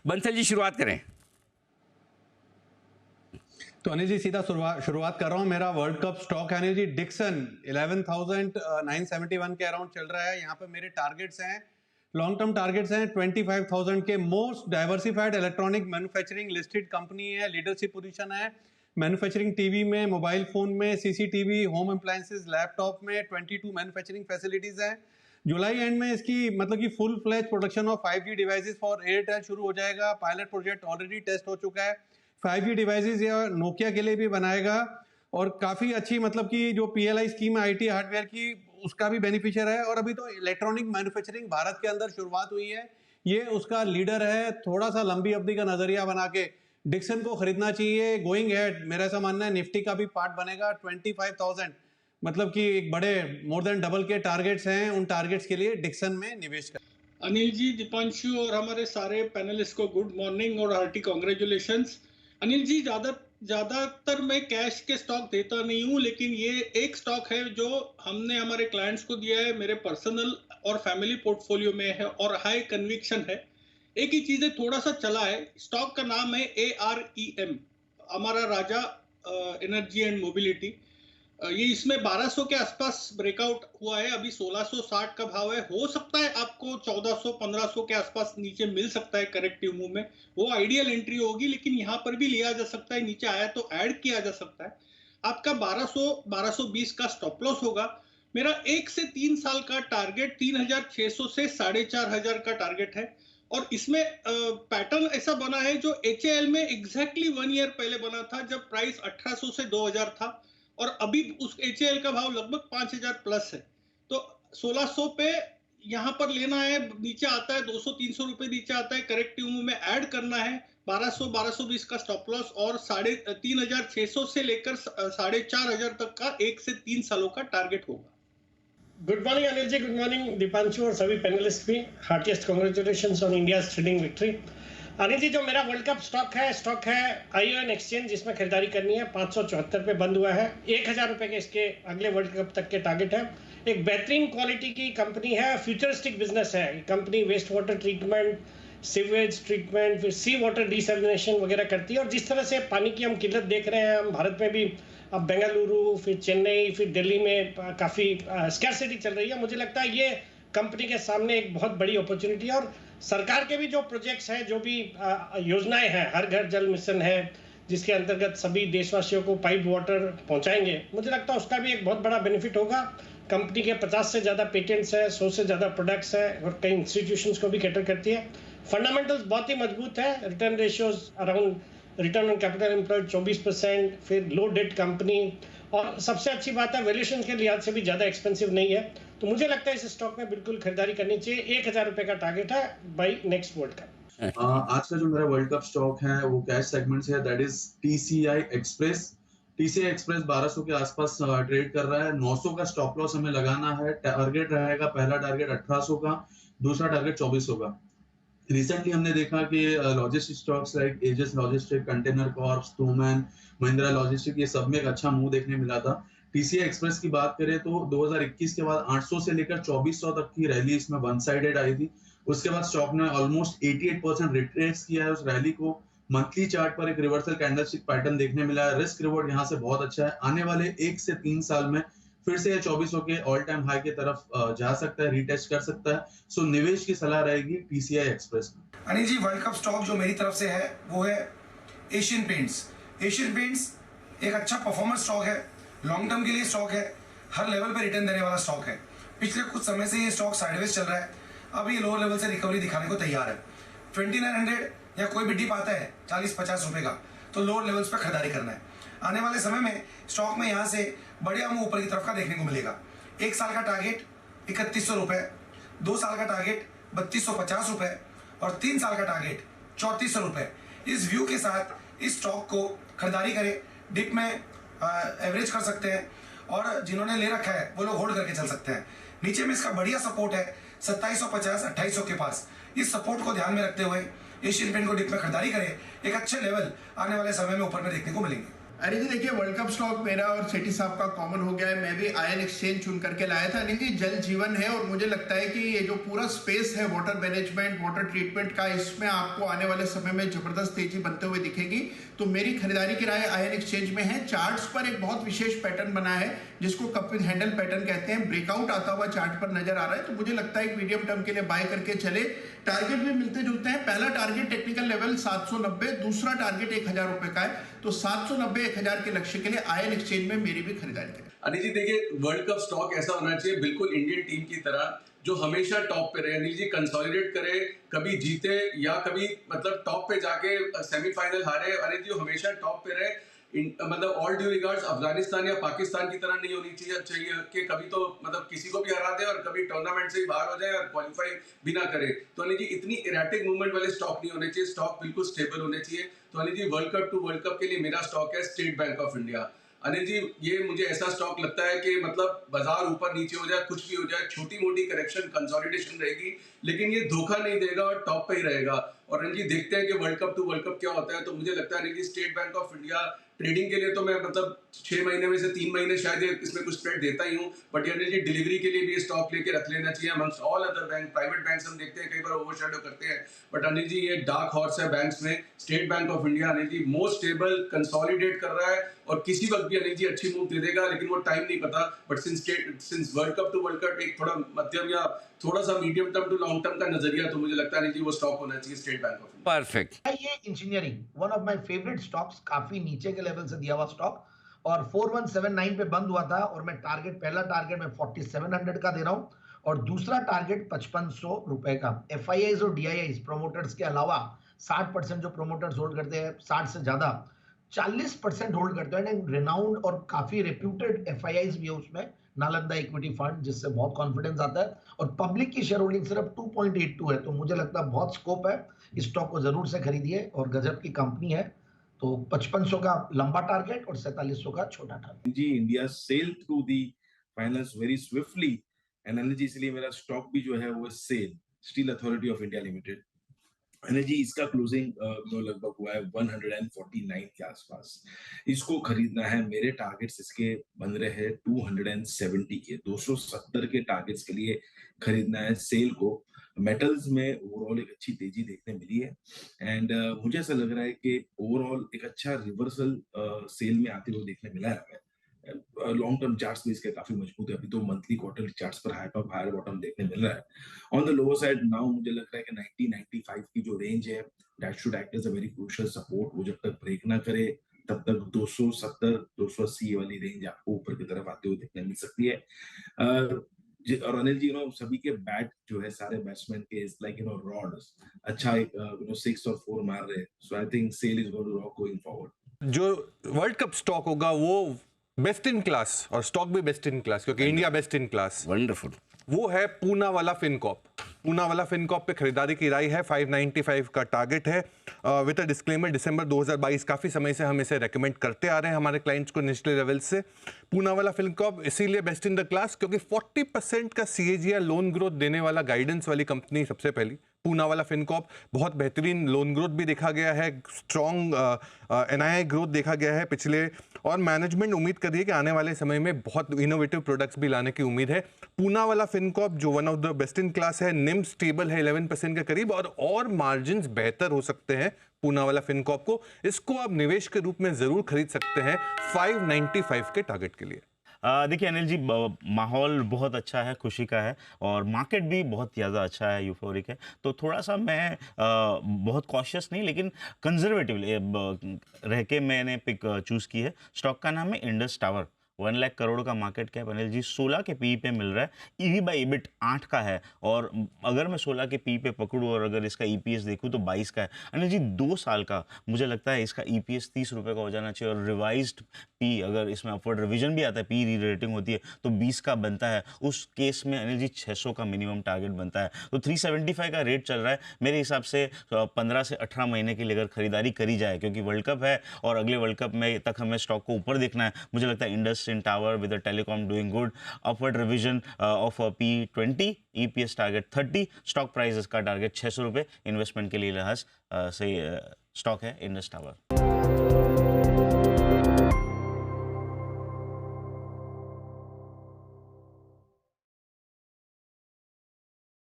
बंसल जी शुरुआत करें। तो अनिल जी सीधा शुरुआत कर रहा हूँ। मेरा वर्ल्ड कप स्टॉक है अनिल जी डिक्सन 11,971 के अराउंड चल रहा है। यहाँ पे मेरे टारगेट्स हैं, लॉन्ग टर्म टारगेट्स हैं 25,000 के। Most diversified electronic manufacturing listed company है, लीडरशिप पोजीशन है मैन्युफैक्चरिंग टीवी में, मोबाइल फोन में, सीसीटीवी, होम अप्लायंसेस, लैपटॉप में 22 मैन्युफैक्चरिंग फैसिलिटीज है। जुलाई एंड में इसकी मतलब कि full flash production of 5G devices for Airtel शुरू हो जाएगा। पायलट प्रोजेक्ट ऑलरेडी टेस्ट हो चुका है। 5G डिवाइसेस या नोकिया के लिए भी बनाएगा और काफ़ी अच्छी मतलब कि जो PLI स्कीम है IT हार्डवेयर की, उसका भी बेनिफिशियर है। और अभी तो इलेक्ट्रॉनिक मैन्युफैक्चरिंग भारत के अंदर शुरुआत हुई है, ये उसका लीडर है। थोड़ा सा लंबी अवधि का नजरिया बना के डिक्सन को खरीदना चाहिए। गोइंग हेड मेरा ऐसा मानना है निफ्टी का भी पार्ट बनेगा 25,000, मतलब कि एक बड़े मोर देन डबल के टारगेट्स हैं। उन टारगेट्स के लिए डिक्सन में निवेश कर। अनिल जी, दीपांशु और हमारे सारे पैनलिस्ट को गुड मॉर्निंग और हार्टी कॉन्ग्रेचुलेशंस। अनिल जी, ज्यादातर मैं कैश के स्टॉक देता नहीं हूँ, लेकिन ये एक स्टॉक है जो हमने हमारे क्लाइंट्स को दिया है, मेरे पर्सनल और फैमिली पोर्टफोलियो में है और हाई कन्विक्शन है। एक ही चीज है, थोड़ा सा चला है। स्टॉक का नाम है AREM, हमारा राजा एनर्जी एंड मोबिलिटी। ये इसमें 1200 के आसपास ब्रेकआउट हुआ है, अभी 1660 का भाव है। हो सकता है आपको 1400 1500 के आसपास नीचे मिल सकता है करेक्टिव मूव में, वो आइडियल एंट्री होगी, लेकिन यहाँ पर भी लिया जा सकता है, नीचे आया तो ऐड किया जा सकता है। आपका 1200 1220 का स्टॉप लॉस होगा। मेरा 1 से 3 साल का टारगेट 3600 से 4500 का टारगेट है। और इसमें पैटर्न ऐसा बना है जो HAL में एग्जैक्टली 1 ईयर पहले बना था, जब प्राइस 1800 से 2000 था और अभी उस HAL का भाव लगभग 5000 प्लस है। तो 1600 पे यहाँ पर लेना है, नीचे आता है 200-300 रुपए नीचे आता है, करेक्टिव मूव में ऐड करना है। 1200-1220 का स्टॉप लॉस और 3600 से लेकर 4500 तक का 1 से 3 सालों का टारगेट होगा। Good morning Anil ji, good morning Deepanshu और सभी पैनलिस्ट भी। Heartiest congratulations on India trading victory. Anil ji, जो मेरा वर्ल्ड कप स्टॉक है ION एक्सचेंज, जिसमें खरीदारी करनी है, 574 पे बंद हुआ है। 1000 रुपए के इसके अगले वर्ल्ड कप तक के टारगेट है। एक बेहतरीन क्वालिटी की कंपनी है, फ्यूचरिस्टिक बिजनेस है। Company waste water treatment, sewage treatment, फिर सी वाटर डिसैलिनेशन वगैरह करती है। और जिस तरह से पानी की हम किल्लत देख रहे हैं, हम भारत में भी अब बेंगलुरु, फिर चेन्नई, फिर दिल्ली में काफ़ी स्कैरसिटी चल रही है। मुझे लगता है ये कंपनी के सामने एक बहुत बड़ी अपॉर्चुनिटी है। और सरकार के भी जो प्रोजेक्ट्स हैं, जो भी योजनाएं हैं, हर घर जल मिशन है, जिसके अंतर्गत सभी देशवासियों को पाइप वाटर पहुंचाएंगे, मुझे लगता है उसका भी एक बहुत बड़ा बेनिफिट होगा। कंपनी के 50 से ज़्यादा पेटेंट्स है, 100 से ज़्यादा प्रोडक्ट्स है और कई इंस्टीट्यूशंस को भी कैटर करती है। फंडामेंटल्स बहुत ही मजबूत है। Return ratios around, return on capital employed 24%, फिर लो डेट कंपनी, और सबसे अच्छी बात है वैल्यूएशन के लिहाज से भी ज़्यादा एक्सपेंसिव नहीं है। तो मुझे लगता है इस स्टॉक में बिल्कुल खरीदारी करनी चाहिए। 1000 रुपए का टारगेट है बाई नेक्स्ट वर्ल्ड कप। आज का जो मेरा वर्ल्ड कप स्टॉक है वो कैश सेगमेंट से है, that is TCI express. TCI express 1200 के आसपास ट्रेड कर रहा है। 900 का स्टॉप लॉस हमें लगाना है। टारगेट रहेगा, पहला टारगेट 1800 का, दूसरा टारगेट 2400 का। रिसेंटली हमने देखा कि logistic stocks like Aegis logistic, container corp, Snowman, Mahindra logistic, ये सब में एक अच्छा मूव देखने मिला था। TCI एक्सप्रेस की बात करें तो 2021 के बाद 800 से लेकर 2400 तक की रैली इसमें वन साइडेड आई थी। उसके बाद स्टॉक ने ऑलमोस्ट 88% रिट्रेस किया है उस रैली को। मंथली चार्ट पर एक रिवर्सल कैंडलस्टिक पैटर्न देखने मिला है। रिस्क रिवॉर्ड यहाँ से बहुत अच्छा है। आने वाले 1 से 3 साल में फिर से 2400 के ऑल टाइम हाई की तरफ जा सकता है, रीटेस्ट कर सकता है। सो निवेश की सलाह रहेगी TCI एक्सप्रेस में। Anil ji, world cup stock जो मेरी तरफ से है वो है एशियन पेंट्स। एशियन पेंट्स एक अच्छा परफॉर्मेंस स्टॉक है, लॉन्ग टर्म के लिए स्टॉक है, हर लेवल पे रिटर्न देने वाला स्टॉक है। पिछले कुछ समय से ये स्टॉक साइडवेज चल रहा है, अब ये लोअर लेवल से रिकवरी दिखाने को तैयार है। 2900 या कोई भी डिप आता है 40-50 रुपए का, तो लोअर लेवल्स पे खरीदारी करना है। आने वाले समय में स्टॉक में यहाँ से बढ़िया मूव ऊपर की तरफ का देखने को मिलेगा। 1 साल का टारगेट 3100 रुपए, 2 साल का टारगेट 3250 रुपए और 3 साल का टारगेट 3400 रुपए। इस व्यू के साथ इस स्टॉक को खरीदारी करें। डिप में एवरेज कर सकते हैं और जिन्होंने ले रखा है वो लोग होल्ड करके चल सकते हैं। नीचे में इसका बढ़िया सपोर्ट है 2750-2800 के पास। इस सपोर्ट को ध्यान में रखते हुए एशियन पेंट को डिप में खरीदारी करें। एक अच्छे लेवल आने वाले समय में ऊपर में देखने को मिलेंगे। अरे जी देखिए, वर्ल्ड कप स्टॉक मेरा और सेठी साहब का कॉमन हो गया है। मैं भी आयन एक्सचेंज चुन करके लाया था। अनिल जी, जल जीवन है और मुझे लगता है कि ये जो पूरा स्पेस है वाटर मैनेजमेंट, वाटर ट्रीटमेंट का, इसमें आपको आने वाले समय में जबरदस्त तेजी बनते हुए दिखेगी। तो मेरी खरीदारी की राय आयन एक्सचेंज में है। चार्ट्स पर एक बहुत विशेष पैटर्न बना है जिसको कप विद हैंडल पैटर्न कहते हैं। ब्रेकआउट आता हुआ चार्ट पर नजर आ रहा है, तो मुझे लगता है एक मीडियम टर्म के लिए बाय करके चले। टारगेट भी मिलते जुलते हैं। पहला टारगेट टेक्निकल लेवल 790, दूसरा टारगेट 1000 रुपए का है। तो 790 1000 के लक्ष्य के लिए आयन एक्सचेंज में मेरी भी खरीदारी करें। अनिल जी देखिए, वर्ल्ड कप स्टॉक ऐसा होना चाहिए बिल्कुल इंडियन टीम की तरह, जो हमेशा टॉप पे रहे। अनिल जी कंसोलिडेट करे, कभी जीते या कभी मतलब टॉप पे जाके सेमीफाइनल हारे। अनिल जी हमेशा टॉप पे रहे। मतलब ऑल ड्यू रिगार्ड्स अफगानिस्तान या पाकिस्तान की तरह नहीं होनी चाहिए कि कभी तो मतलब किसी को भी हरा दे और कभी टूर्नामेंट से ही बाहर हो जाए और क्वालिफाई भी ना करे। तो अनिल जी इतनी इरेटिक मूवमेंट वाले स्टॉक नहीं होने चाहिए, स्टॉक बिल्कुल स्टेबल होने चाहिए। तो Anil ji world cup to world cup के लिए मेरा स्टॉक है State bank of India. Anil ji ये मुझे ऐसा स्टॉक लगता है कि मतलब बाजार ऊपर नीचे हो जाए, कुछ भी हो जाए, छोटी मोटी करेक्शन कंसोलिडेशन रहेगी, लेकिन ये धोखा नहीं देगा और टॉप पे ही रहेगा। और अनिल जी देखते हैं कि world cup to world cup क्या होता है। तो मुझे लगता है Anil ji State bank of India trading के लिए तो मैं मतलब 6 महीने में से 3 महीने शायद इसमें कुछ स्प्रेड देता ही हूँ, बट अनिल जी डिलीवरी के लिए भी स्टॉक लेके रख लेना चाहिए। Amongst all other bank, private banks हम देखते हैं कई बार ओवरशैडो करते हैं, बट अनिल जी ये डार्क हॉर्स है बैंक्स में। State bank of India Anil ji most stable, consolidate कर रहा है और किसी वक्त भी अनिल जी अच्छी मूव दे देगा, लेकिन वो टाइम नहीं पता। But since world cup to world cup एक थोड़ा मध्यम या थोड़ा सा medium term to long term का नजरिया, तो मुझे लगता है अनिल जी वो स्टॉक होना चाहिए state bank of India. Perfect. ये engineering one of my favourite stocks, काफी नीचे के लेवल से दिया हुआ स्टॉक और 4179 पे बंद हुआ था और मैं टारगेट, पहला टारगेट मैं 4700 का दे रहा हूं और दूसरा टारगेट 5500 रुपए का। एफआईआईज और डीआईआईज प्रोमोटर्स के अलावा 60% जो प्रोमोटर्स होल्ड करते हैं, 60 से ज्यादा 40% होल्ड करते हैं। रिनाउंड और काफी रेप्यूटेड एफआईआईज भी है उसमें, नालंदा इक्विटी फंड, जिससे बहुत कॉन्फिडेंस आता है और पब्लिक की शेयर होल्डिंग सिर्फ 2.82 है। तो मुझे लगता है बहुत स्कोप है, इस स्टॉक को जरूर से खरीदिए और गजब की कंपनी है। तो 5500 का लंबा टारगेट और 4700 का छोटा टारगेट। जी India sail through the finance very swiftly and energy, इसलिए मेरा स्टॉक भी जो है वो SAIL steel authority of India limited. Energy इसका क्लोजिंग लगभग हुआ है 149 के आसपास। इसको खरीदना है। मेरे टारगेट्स इसके बन रहे हैं 270 के, 270 के टारगेट्स के लिए खरीदना है सेल को। मेटल्स में ओवरऑल एक अच्छी तेजी देखने मिली है एंड मुझे ऐसा लग रहा है कि ओवरऑल एक अच्छा रिवर्सल सेल में आते हुए देखने मिला है। लॉन्ग टर्म चार्ट्स भी इसके काफी मजबूत है। अभी तो मंथली क्वार्टरली चार्ट्स पर हाई टॉप हायर बॉटम देखने मिल रहा है। On the lower side now मुझे लग रहा है कि 90-95 की जो रेंज है that should act as a very crucial support. वो जब तक ब्रेक ना करे तब तक 270-280 वाली रेंज आपको ऊपर की तरफ आते हुए देखने मिल सकती है। और अनिल जी सभी के बैट जो है सारे बैट्समैन के इज लाइक रॉड्स, अच्छा 6 और 4 मार रहे, so I think sell is going to rock going forward. जो वर्ल्ड कप स्टॉक होगा वो बेस्ट इन क्लास और स्टॉक भी बेस्ट इन क्लास, क्योंकि India best in class, wonderful, वो है पूना वाला फिनकॉप। पूना वाला फिनकॉप पे खरीदारी की राय है। 595 का टारगेट है। विद अ डिस्क्लेमर, दिसंबर 2022 काफ़ी समय से हम इसे रेकमेंड करते आ रहे हैं हमारे क्लाइंट्स को निचले लेवल से। पूना वाला फिनकॉप इसीलिए बेस्ट इन द क्लास क्योंकि 40% का CAGR लोन ग्रोथ देने वाला गाइडेंस वाली कंपनी सबसे पहली पूना वाला फिनकॉप। बहुत बेहतरीन लोन ग्रोथ भी देखा गया है, स्ट्रॉन्ग NII ग्रोथ देखा गया है पिछले, और मैनेजमेंट उम्मीद कर रही है कि आने वाले समय में बहुत इनोवेटिव प्रोडक्ट्स भी लाने की उम्मीद है। पूना वाला फिनकॉप जो one of the best in class है, निम स्टेबल है 11% के करीब और मार्जिन्स बेहतर हो सकते हैं पूना वाला फिनकॉप को। इसको आप निवेश के रूप में जरूर खरीद सकते हैं 595 के टारगेट के लिए। देखिए अनिल जी, माहौल बहुत अच्छा है, खुशी का है और मार्केट भी बहुत ज़्यादा अच्छा है, यूफोरिक है। तो थोड़ा सा मैं बहुत कॉशियस नहीं लेकिन कंजर्वेटिव रह के मैंने पिक चूज़ की है। स्टॉक का नाम है इंडस टावर। 1 लाख करोड़ का मार्केट कैप अनिल जी, 16 के पी पे मिल रहा है। EV/EBIT 8 का है और अगर मैं 16 के पी पे पकड़ूँ और अगर इसका EPS देखूँ तो 22 का है। अनिल जी 2 साल का मुझे लगता है इसका EPS 30 रुपये का हो जाना चाहिए और रिवाइज्ड पी, अगर इसमें अपवर्ड रिवीजन भी आता है, पी री रेटिंग होती है तो 20 का बनता है। उस केस में अनिल जी 600 का मिनिमम टारगेट बनता है। तो 375 का रेट चल रहा है। मेरे हिसाब से 15 से 18 महीने की अगर खरीदारी करी जाए, क्योंकि वर्ल्ड कप है और अगले वर्ल्ड कप में तक हमें स्टॉक को ऊपर देखना है, मुझे लगता है Indus tower with the telecom doing good, upward revision of P20, EPS target 30, stock price का टारगेट 600 रुपये। इन्वेस्टमेंट के लिए लिहाज सही स्टॉक है इंडस टावर।